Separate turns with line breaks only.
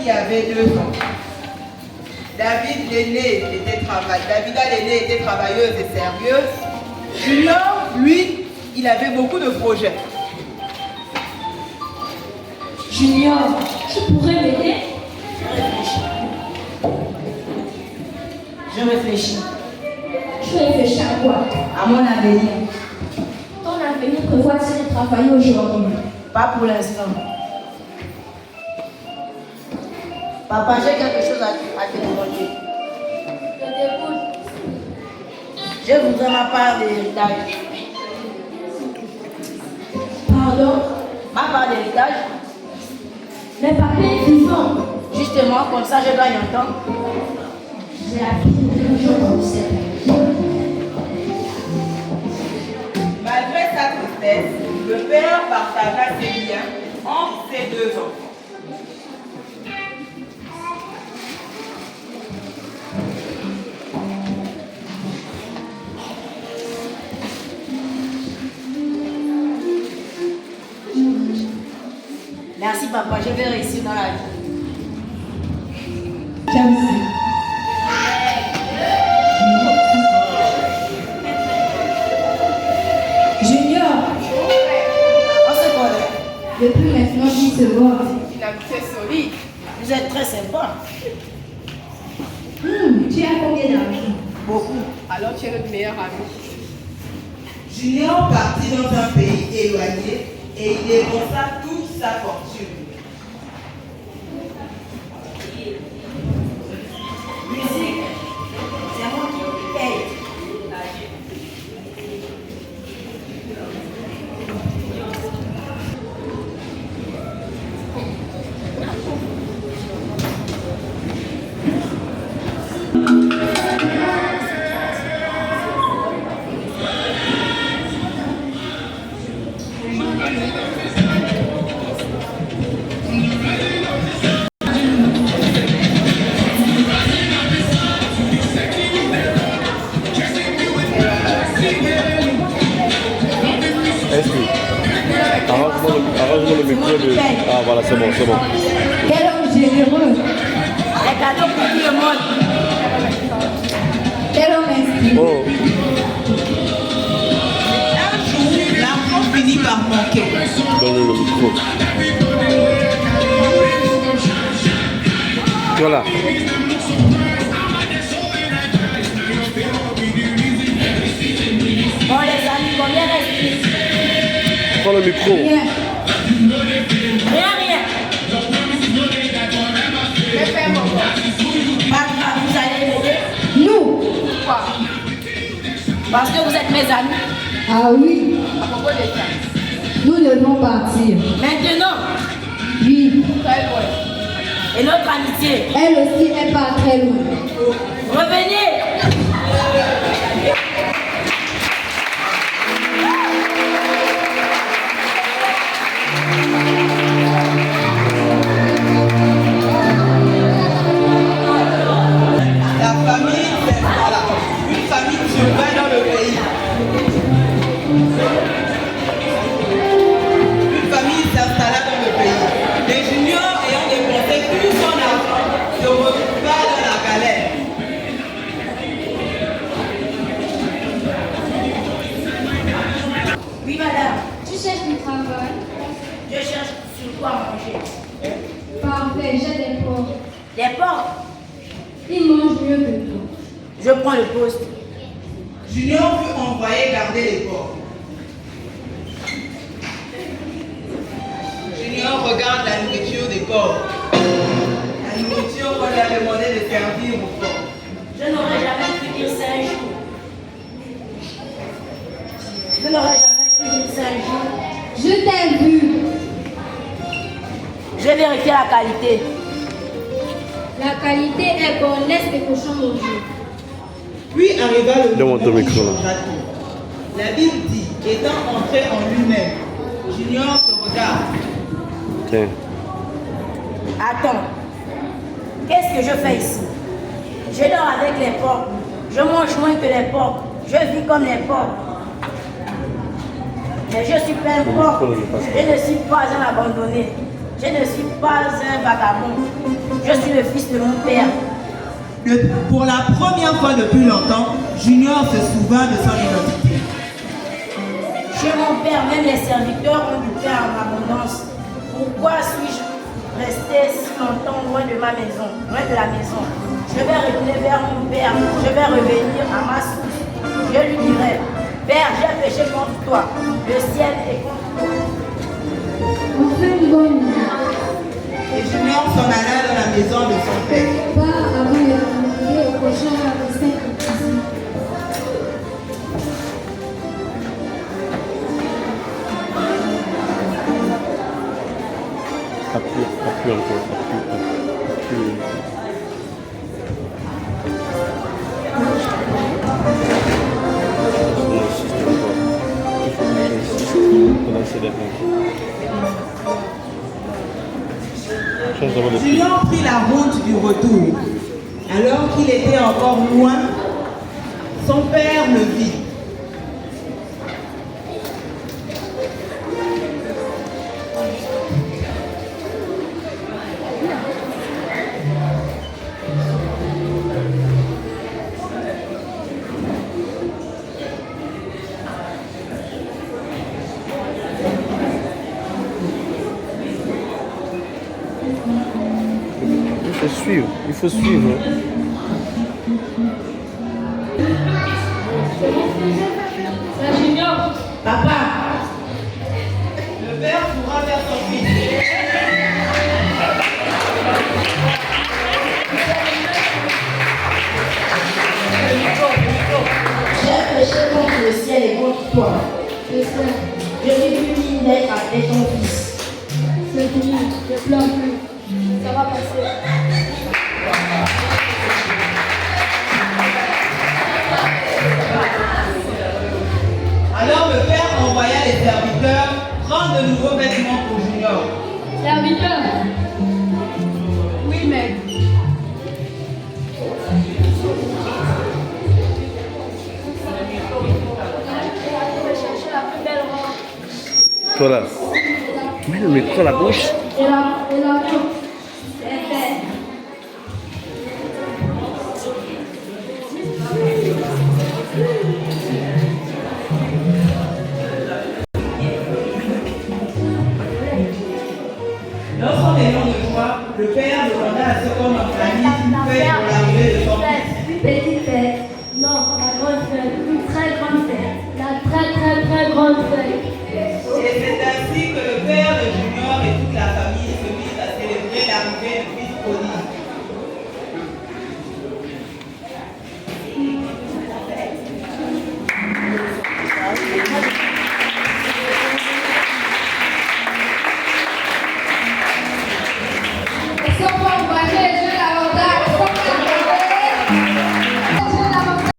qui avait 2 enfants. Davida l'aîné était travailleuse et sérieuse. Junior, lui, il avait beaucoup de projets.
Junior, tu pourrais m'aider?
Je réfléchis.
Tu réfléchis à quoi?
À mon avenir.
Ton avenir prévoit-il de travailler aujourd'hui?
Pas pour l'instant. Papa, j'ai quelque chose à te demander.
Je t'écoute.
Je voudrais ma part de l'héritage.
Pardon?
Ma part d'héritage?
Mais papa est vivant.
Justement, comme ça, je gagne un temps.
J'ai appris une chose comme ça.
Malgré sa tristesse, le père partagea ses biens entre ses 2 enfants.
Merci papa, je vais réussir dans la vie.
Junior,
On se connaît.
depuis maintenant 10 secondes.
Une amitié solide.
Vous êtes très sympa.
Tu as combien d'argent?
Beaucoup.
Alors tu es notre meilleur ami. Junior partit dans un pays éloigné et il dépensa toute sa fortune.
Musique, c'est moi qui paye.
Arrange-moi le micro de... Ah voilà, c'est bon, c'est bon.
Quel homme généreux.
Les cadeaux pour tout le monde.
Quel homme inspiré.
Oh,
Un jour, l'argent finit par manquer.
donne-le le micro. Voilà.
Bon les amis, combien reste-t-il?
Prends le micro.
Bien.
Rien. Pas grave, vous allez m'aider.
Nous.
Pourquoi?
Parce que vous êtes mes amis.
Ah oui.
À propos des ça.
Nous devons partir.
Maintenant,
Oui.
Très loin.
et notre amitié.
Elle aussi n'est pas très loin.
Revenez.
La famille s'installa. Une famille survint dans le pays. Une famille s'installa dans le pays. Les juniors ayant dépensé tout son argent se retrouva dans la galère.
Oui madame,
Tu cherches du travail?
je cherche sur quoi manger.
Parfait, j'ai des porcs.
Les porcs,
Ils mangent mieux que toi.
je prends le poste.
Junior fut envoyé garder les porcs. Junior regarde la nourriture des porcs. La nourriture qu'on lui a demandé de servir aux porcs.
Je n'aurais jamais pu dire 5 jours. Je n'aurais jamais pu dire 5 jours.
Je t'ai vu.
Je vais vérifier la qualité.
La qualité est bonne. Laisse les cochons manger.
Puis arriva le
Demande ton
moment qui
micro, là.
changera tout. La Bible dit, étant entré en lui-même, Junior se regarde.
Tiens.
Attends. Qu'est-ce que je fais ici? Je dors avec les porcs. Je mange moins que les porcs. Je vis comme les porcs. Mais je suis pas un porc. Je ne suis pas un abandonné. Je ne suis pas un vagabond. Je suis le fils de mon père.
Pour la première fois depuis longtemps, Junior se souvint de son identité.
Chez mon père, même les serviteurs ont du pain en abondance. Pourquoi suis-je resté si longtemps loin de ma maison, loin de la maison? Je vais retourner vers mon père. Je vais revenir à ma source. Je lui dirai, Père, j'ai péché contre toi. Le ciel est contre toi.
On fait une bonne nuit.
Et Junior s'en alla dans la maison de son père.
Pas avant d'arriver au prochain ravissement de cuisine.
Appuie encore. Appuie.
Junior prit la route du retour. Alors qu'il était encore loin, son père le vit.
Il faut suivre.
Papa, le père courra vers son fils.
J'ai péché contre le ciel et contre toi.
Je sais,
Je n'ai plus digne d'être avec ton fils.
c'est fini, je pleure plus. Ça va passer.
Alors le père envoya les serviteurs prendre de nouveaux vêtements pour Junior.
Serviteur. Oui, mais.
Toi là. Mets le micro à la bouche.
Et la c'est fait.
Dans son élan de joie, le père demanda à ce qu'on organise une fête pour l'arrivée de son fils.
Une petite fête. Non, la grande fête. Une très grande fête. La très grande fête.
Et c'est ainsi que le père de Junior et toute la famille se mirent à célébrer l'arrivée du fils prodigue.
Ils sont pas engagés,